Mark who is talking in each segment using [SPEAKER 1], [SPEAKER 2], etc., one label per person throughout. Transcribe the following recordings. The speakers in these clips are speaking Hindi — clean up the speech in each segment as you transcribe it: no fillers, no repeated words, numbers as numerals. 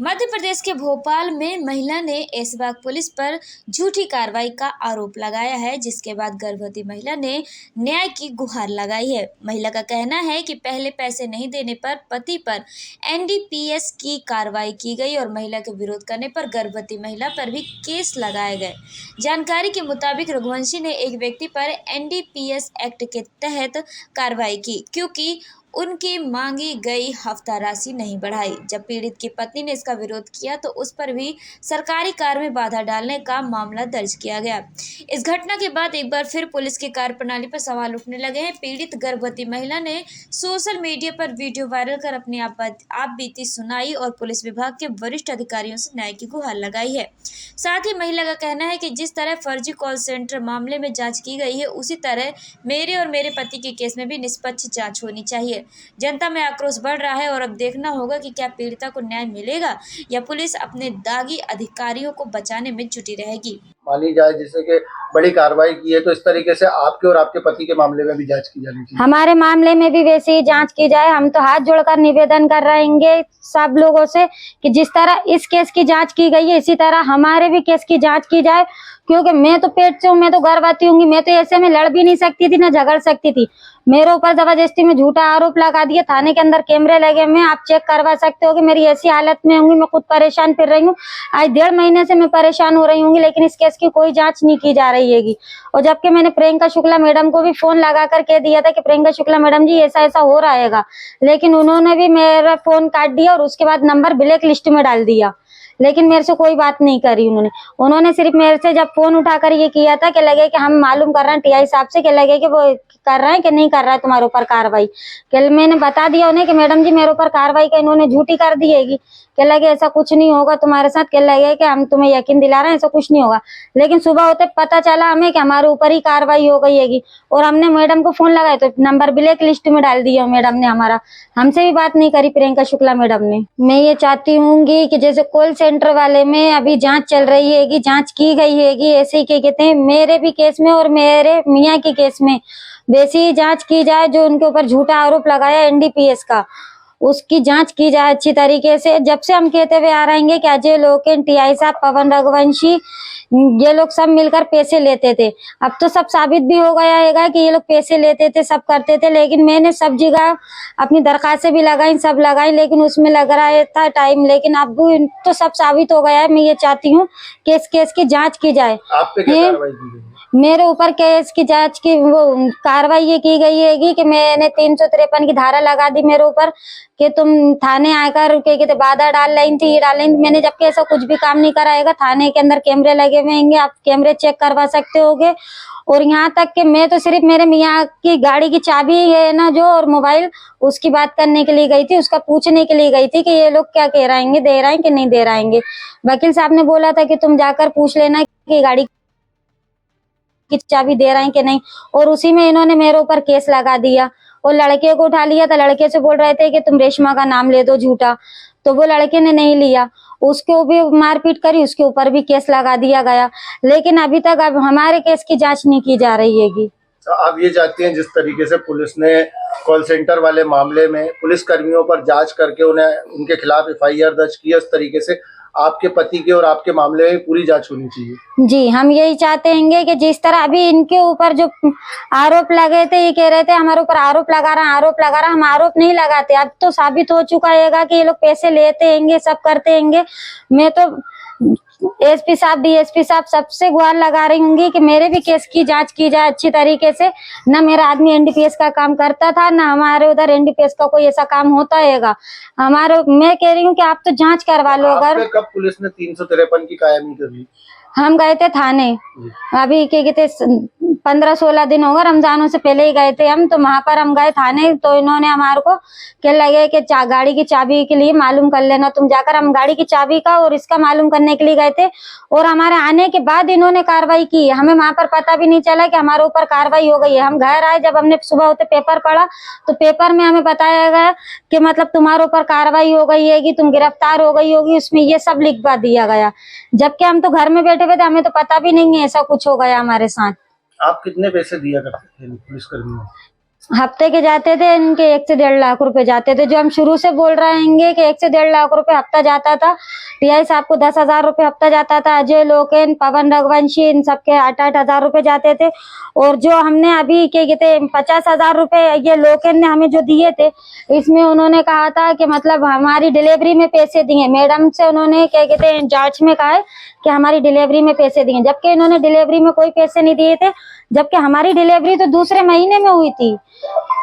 [SPEAKER 1] मध्य प्रदेश के भोपाल में महिला ने ऐशबाग पुलिस पर झूठी कार्रवाई का आरोप लगाया है, जिसके बाद गर्भवती महिला ने न्याय की गुहार लगाई है। महिला का कहना है कि पहले पैसे नहीं देने पर पति पर एनडीपीएस की कार्रवाई की गई और महिला के विरोध करने पर गर्भवती महिला पर भी केस लगाए गए। जानकारी के मुताबिक रघुवंशी ने एक व्यक्ति पर एनडीपीएस एक्ट के तहत कार्रवाई की, क्योंकि उनकी मांगी गई हफ्ता राशि नहीं बढ़ाई। जब पीड़ित की पत्नी ने इसका विरोध किया तो उस पर भी सरकारी कार्य में बाधा डालने का मामला दर्ज किया गया। इस घटना के बाद एक बार फिर पुलिस की कार्यप्रणाली पर सवाल उठने लगे हैं। पीड़ित गर्भवती महिला ने सोशल मीडिया पर वीडियो वायरल कर अपनी आप बीती सुनाई और पुलिस विभाग के वरिष्ठ अधिकारियों से न्याय की गुहार लगाई है। साथ ही महिला का कहना है कि जिस तरह फर्जी कॉल सेंटर मामले में जांच की गई है, उसी तरह मेरे और मेरे पति के केस में भी निष्पक्ष जांच होनी चाहिए। जनता में आक्रोश बढ़ रहा है और अब देखना होगा कि क्या पीड़िता को न्याय मिलेगा या पुलिस अपने दागी अधिकारियों को बचाने में जुटी रहेगी।
[SPEAKER 2] मानी जाए जैसे कि बड़ी कार्रवाई की है, तो इस तरीके से आपके और आपके पति के मामले में भी जांच की जानी चाहिए।
[SPEAKER 3] हमारे मामले में भी वैसे ही जांच की जाए। हम तो हाथ जोड़कर निवेदन कर रहेंगे सब लोगों से कि जिस तरह इस केस की जांच की गई है, इसी तरह हमारे भी केस की जांच की जाए। क्योंकि मैं तो पेट से हूँ, मैं तो गर्भवती हूँ, मैं तो ऐसे में लड़ भी नहीं सकती थी, ना झगड़ सकती थी। मेरे ऊपर जबरदस्ती में झूठा आरोप लगा दिया। थाने के अंदर कैमरे लगे हुए, आप चेक करवा सकते हो कि मेरी ऐसी हालत में होंगी। मैं खुद परेशान फिर रही हूँ। आज 1.5 महीने से मैं परेशान हो रही हूँ, लेकिन इस केस की कोई जांच नहीं की जा रही है। और जबकि मैंने प्रियंका शुक्ला मैडम को भी फोन लगा कर कह दिया था कि प्रियंका शुक्ला मैडम जी ऐसा ऐसा हो रहेगा, लेकिन उन्होंने भी मेरा फोन काट दिया और उसके बाद नंबर ब्लैक लिस्ट में डाल दिया। लेकिन मेरे से कोई बात नहीं करी उन्होंने सिर्फ मेरे से जब फोन उठाकर ये किया था कि लगे कि हम मालूम कर रहे हैं टीआई साहब से कि लगे कि वो कर रहे हैं कि नहीं कर रहा है तुम्हारे ऊपर कार्रवाई। कि मैंने बता दिया उन्हें कि मैडम जी मेरे ऊपर कार्रवाई का इन्होंने झूठी कर दी है। कि लगे ऐसा कुछ नहीं होगा तुम्हारे साथ, के लगे कि हम तुम्हें यकीन दिला रहे हैं ऐसा कुछ नहीं होगा। लेकिन सुबह होते पता चला हमें कि हमारे ऊपर ही कार्रवाई हो गई है और हमने मैडम को फोन लगाया तो नंबर ब्लैक लिस्ट में डाल दिया मैडम ने। हमारा हमसे भी बात नहीं करी प्रियंका शुक्ला मैडम ने। मैं ये चाहती हूँ कि जैसे कॉल सेंटर वाले में अभी जांच चल रही है, जांच की गई है, ऐसे ही क्या कहते हैं मेरे भी केस में और मेरे मियाँ के केस में वैसी जांच की जाए। जो उनके ऊपर झूठा आरोप लगाया एनडीपीएस का, उसकी जांच की जाए अच्छी तरीके से। जब से हम कहते हुए आ रहे हैं कि अजय लोकेन, टीआई साहब, पवन रघुवंशी, ये लोग सब मिलकर पैसे लेते थे। अब तो सब साबित भी हो गया है कि ये लोग पैसे लेते थे, सब करते थे। लेकिन मैंने सब जगह अपनी दरखास्तें भी लगाई, सब लगाई, लेकिन उसमें लग रहा था टाइम। लेकिन अब तो सब साबित हो गया है। मैं ये चाहती हूँ कि इस केस की जांच की जाए।
[SPEAKER 2] आप पे क्या कार्रवाई की गई?
[SPEAKER 3] मेरे ऊपर केस की जांच की वो कार्रवाई ये की गई है कि मैंने 353 की धारा लगा दी मेरे ऊपर कि तुम थाने आकर कहते बाधा डाल रही थी, ये डाल रही थी। मैंने जबकि ऐसा कुछ भी काम नहीं कराएगा। थाने के अंदर कैमरे लगे हुए हैं, आप कैमरे चेक करवा सकते होगे। और यहाँ तक कि मैं तो सिर्फ मेरे मियाँ की गाड़ी की चाबी है ना जो और मोबाइल, उसकी बात करने के लिए गई थी, उसका पूछने के लिए गई थी कि ये लोग क्या कह रहेंगे, दे रहे हैं कि नहीं दे रहेंगे। वकील साहब ने बोला था कि तुम जाकर पूछ लेना कि गाड़ी की चाबी दे रहे हैं कि नहीं। और उसी में इन्होंने मेरे ऊपर केस लगा दिया और लड़के को उठा लिया था। लड़के से बोल रहे थे कि तुम रेशमा का नाम ले दो झूठा, तो वो लड़के ने नहीं लिया, उसको भी मारपीट करी, उसके ऊपर भी केस लगा दिया गया। लेकिन अभी तक अब हमारे केस की जांच नहीं की जा रही है।
[SPEAKER 2] आप ये चाहते हैं जिस तरीके से पुलिस ने कॉल सेंटर वाले मामले में पुलिस कर्मियों पर जांच करके उन्हें उनके खिलाफ एफआईआर दर्ज किया, इस तरीके से आपके पति के और आपके मामले में पूरी जांच होनी चाहिए।
[SPEAKER 3] जी, हम यही चाहते हैं कि जिस तरह अभी इनके ऊपर जो आरोप लगे थे, ये कह रहे थे हमारे ऊपर आरोप लगा रहा है, आरोप लगा रहा है। हम आरोप नहीं लगाते, अब तो साबित हो चुका है कि ये लोग पैसे लेते हैं, सब करते हैं। मैं तो एसपी साहब, डीएसपी साहब सबसे गुहार लगा रही हूँ कि मेरे भी केस की जांच की जाए अच्छी तरीके से। ना मेरा आदमी एनडीपीएस का काम करता था, ना हमारे उधर एनडीपीएस का कोई ऐसा काम होता है हमारे। मैं कह रही हूँ कि आप तो जांच करवा लो। अगर
[SPEAKER 2] कब पुलिस ने 353 की कायमी कर ली?
[SPEAKER 3] हम गए थे थाने, अभी क्या कहते 15-16 दिन होगा, रमजानों से पहले ही गए थे हम। तो वहां पर हम गए थाने, तो इन्होंने हमारे को क्या लगे कि गाड़ी की चाबी के लिए मालूम कर लेना तुम जाकर। हम गाड़ी की चाबी का और इसका मालूम करने के लिए गए थे और हमारे आने के बाद इन्होंने कार्रवाई की। हमें वहां पर पता भी नहीं चला कि हमारे ऊपर कार्रवाई हो गई है। हम घर आए, जब हमने सुबह होते पेपर पढ़ा तो पेपर में हमें बताया गया कि मतलब तुम्हारे ऊपर कार्रवाई हो गई है, तुम गिरफ्तार हो गई होगी, उसमें ये सब लिखवा दिया गया। जबकि हम तो घर में बैठे हुए थे, हमें तो पता भी नहीं है ऐसा कुछ हो गया हमारे साथ।
[SPEAKER 2] आप कितने पैसे दिया करते थे पुलिस कर्मियों?
[SPEAKER 3] हफ्ते के जाते थे इनके 1 से 1.5 लाख रुपए जाते थे। जो हम शुरू से बोल रहेंगे कि 1 से 1.5 लाख रुपए हफ्ता जाता था। टीआई साहब को 10,000 रुपए हफ्ता जाता था। अजय लोकेन, पवन रघुवंशी, इन सबके 8-8 हजार रुपए जाते थे। और जो हमने अभी क्या कहते 50,000 रुपए ये लोकेन ने हमें जो दिए थे, इसमें उन्होंने कहा था कि मतलब हमारी डिलीवरी में पैसे दिए। मैडम से उन्होंने क्या कहते हैं जांच में कहा है कि हमारी डिलीवरी में पैसे दिए, जबकि इन्होंने डिलीवरी में कोई पैसे नहीं दिए थे। जबकि हमारी डिलीवरी तो दूसरे महीने में हुई थी,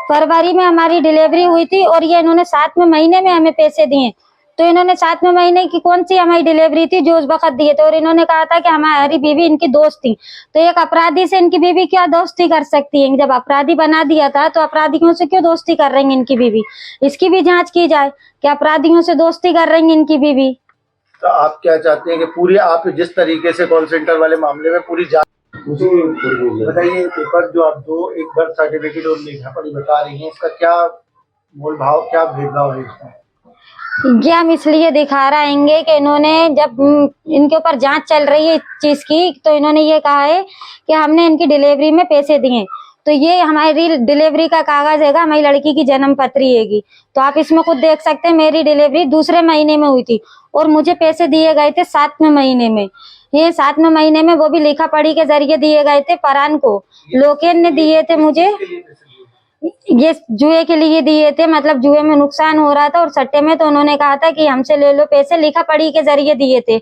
[SPEAKER 3] फरवरी में हमारी डिलीवरी हुई थी और ये इन्होंने 7वें महीने में हमें पैसे दिए। तो इन्होंने 7वें महीने की कौन सी हमारी डिलीवरी थी जो उस वक्त दिए थे। और इन्होंने कहा था कि हमारी बीवी इनकी दोस्त थी। तो एक अपराधी से इनकी बीवी क्या दोस्ती कर सकती है? जब अपराधी बना दिया था तो अपराधियों से क्यों दोस्ती कर रही है इनकी बीवी? इसकी भी जांच की जाए कि अपराधियों से दोस्ती कर रही है इनकी बीवी।
[SPEAKER 2] तो आप क्या चाहते हैं कि पूरी आप जिस तरीके से कॉल सेंटर वाले मामले में पूरी जांच बताइए। पेपर जो आप दो एक बर्थ सर्टिफिकेट और लेखा पढ़ी बता रही हैं, इसका क्या मोल भाव, क्या भेदभाव है इसमें?
[SPEAKER 3] ये हम इसलिए दिखा रहेंगे कि इन्होंने जब इनके ऊपर जांच चल रही है इस चीज की, तो इन्होंने ये कहा है कि हमने इनकी डिलीवरी में पैसे दिए। तो ये हमारी डिलीवरी का कागज हैगा, हमारी लड़की की जन्म पत्री हैगी। तो आप इसमें खुद देख सकते हैं मेरी डिलीवरी दूसरे महीने में हुई थी और मुझे पैसे दिए गए थे 7वें महीने में। ये 7वें महीने में वो भी लिखा पढ़ी के जरिए दिए गए थे। परान को लोकेन ने दिए थे मुझे, ये जुए के लिए दिए थे। मतलब जुए में नुकसान हो रहा था और सट्टे में, तो उन्होंने कहा था कि हमसे ले लो पैसे, लिखा पढ़ी के जरिए दिए थे।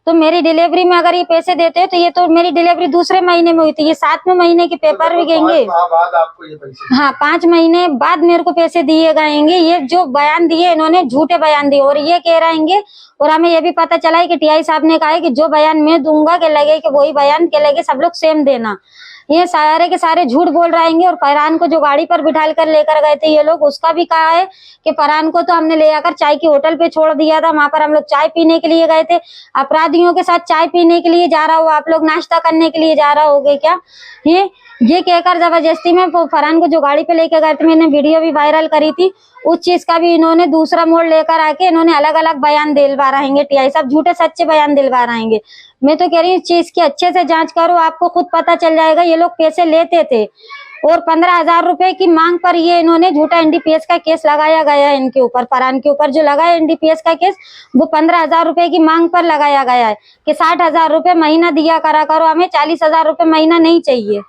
[SPEAKER 3] तो मेरी डिलीवरी में अगर ये पैसे देते तो ये तो मेरी डिलीवरी दूसरे महीने में हुई थी, ये 7वें महीने के पेपर भी गएंगे।
[SPEAKER 2] बाद आपको ये पैसे?
[SPEAKER 3] हाँ, 5 महीने बाद मेरे को पैसे दिए गएंगे। ये जो बयान दिए इन्होंने झूठे बयान दिए और ये कह रहेंगे। और हमें ये भी पता चला है कि टीआई साहब ने कहा है कि जो बयान मैं दूंगा के लगे कि वही बयान के लगे सब लोग सेम देना। ये सारे के सारे झूठ बोल रहेंगे। और फरहान को जो गाड़ी पर बिठाल कर लेकर गए थे ये लोग, उसका भी कहा है कि फरहान को तो हमने ले आकर चाय की होटल पे छोड़ दिया था, वहां पर हम लोग चाय पीने के लिए गए थे। अपराधियों के साथ चाय पीने के लिए जा रहा हो आप लोग, नाश्ता करने के लिए जा रहा होगे क्या? ये कहकर जबरदस्ती में फरहान को जो गाड़ी पे लेके गए थे, मैंने वीडियो भी वायरल करी थी, उस चीज का भी इन्होंने दूसरा मोड़ लेकर आके इन्होंने अलग अलग बयान दिलवा रहेंगे। टीआई साहब झूठे सच्चे बयान दिलवा रहेंगे। मैं तो कह रही हूँ इस चीज की अच्छे से जांच करो, आपको खुद पता चल जाएगा। ये लोग पैसे लेते थे और 15,000 रुपए की मांग पर ये इन्होंने झूठा एनडीपीएस का केस लगाया गया है इनके ऊपर। फरहान के ऊपर जो लगा है एनडीपीएस का केस, वो 15,000 रुपए की मांग पर लगाया गया है कि 60,000 रुपए महीना दिया करा करो, हमें 40,000 रुपए महीना नहीं चाहिए।